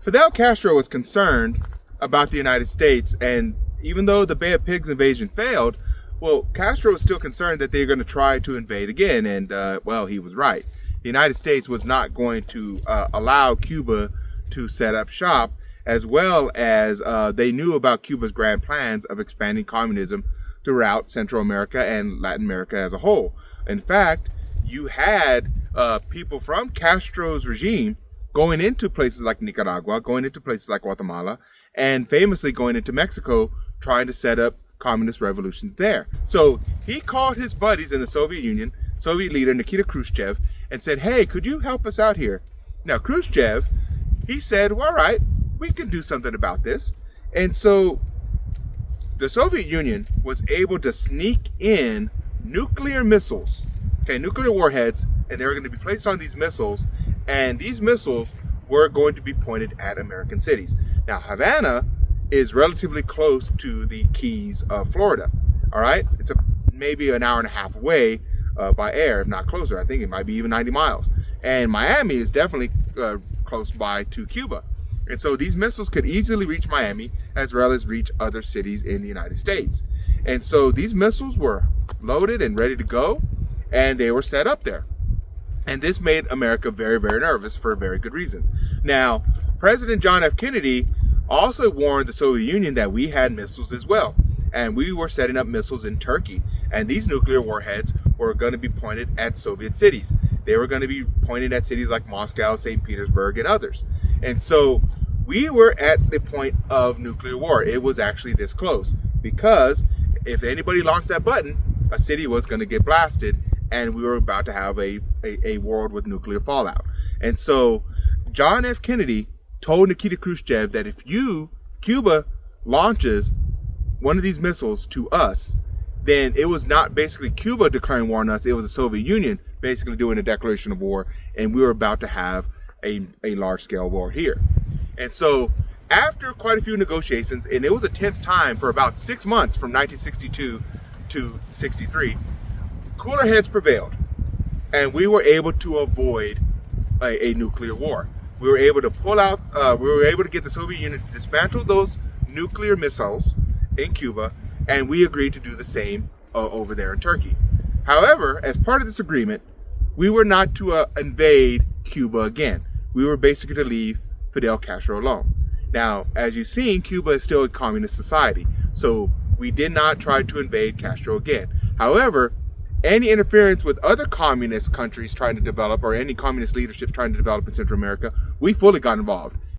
Fidel Castro was concerned about the United States, and even though the Bay of Pigs invasion failed, well, Castro was still concerned that they were going to try to invade again, and well, he was right. The United States was not going to allow Cuba to set up shop, as well as they knew about Cuba's grand plans of expanding communism throughout Central America and Latin America as a whole. In fact, you had people from Castro's regime going into places like Nicaragua, going into places like Guatemala, and famously going into Mexico, trying to set up communist revolutions there. So he called his buddies in the Soviet Union, Soviet leader Nikita Khrushchev, and said, hey, could you help us out here? Now, Khrushchev, he said, well, all right, we can do something about this. And so the Soviet Union was able to sneak in nuclear missiles, nuclear warheads, and they were going to be placed on these missiles, and these missiles were going to be pointed at American cities. Now, Havana is relatively close to the Keys of Florida, all right? It's maybe an hour and a half away by air, if not closer. I think it might be even 90 miles. And Miami is definitely close by to Cuba. And so these missiles could easily reach Miami as well as reach other cities in the United States. And so these missiles were loaded and ready to go, and they were set up there. And this made America very, very nervous for very good reasons. Now, President John F. Kennedy also warned the Soviet Union that we had missiles as well. And we were setting up missiles in Turkey. And these nuclear warheads were going to be pointed at Soviet cities. They were going to be pointed at cities like Moscow, St. Petersburg, and others. And so we were at the point of nuclear war. It was actually this close, because if anybody launched that button, a city was going to get blasted, and we were about to have a world with nuclear fallout. And so John F. Kennedy told Nikita Khrushchev that if Cuba launches one of these missiles to us, then it was not basically Cuba declaring war on us, it was the Soviet Union basically doing a declaration of war, and we were about to have a large-scale war here. And so after quite a few negotiations, and it was a tense time for about 6 months from 1962 to 63, cooler heads prevailed, and we were able to avoid a nuclear war. We were able to pull out, we were able to get the Soviet Union to dismantle those nuclear missiles in Cuba, and we agreed to do the same over there in Turkey. However, as part of this agreement, we were not to invade Cuba again. We were basically to leave Fidel Castro alone. Now, as you've seen, Cuba is still a communist society, so we did not try to invade Castro again. However, any interference with other communist countries trying to develop, or any communist leadership trying to develop in Central America, we fully got involved.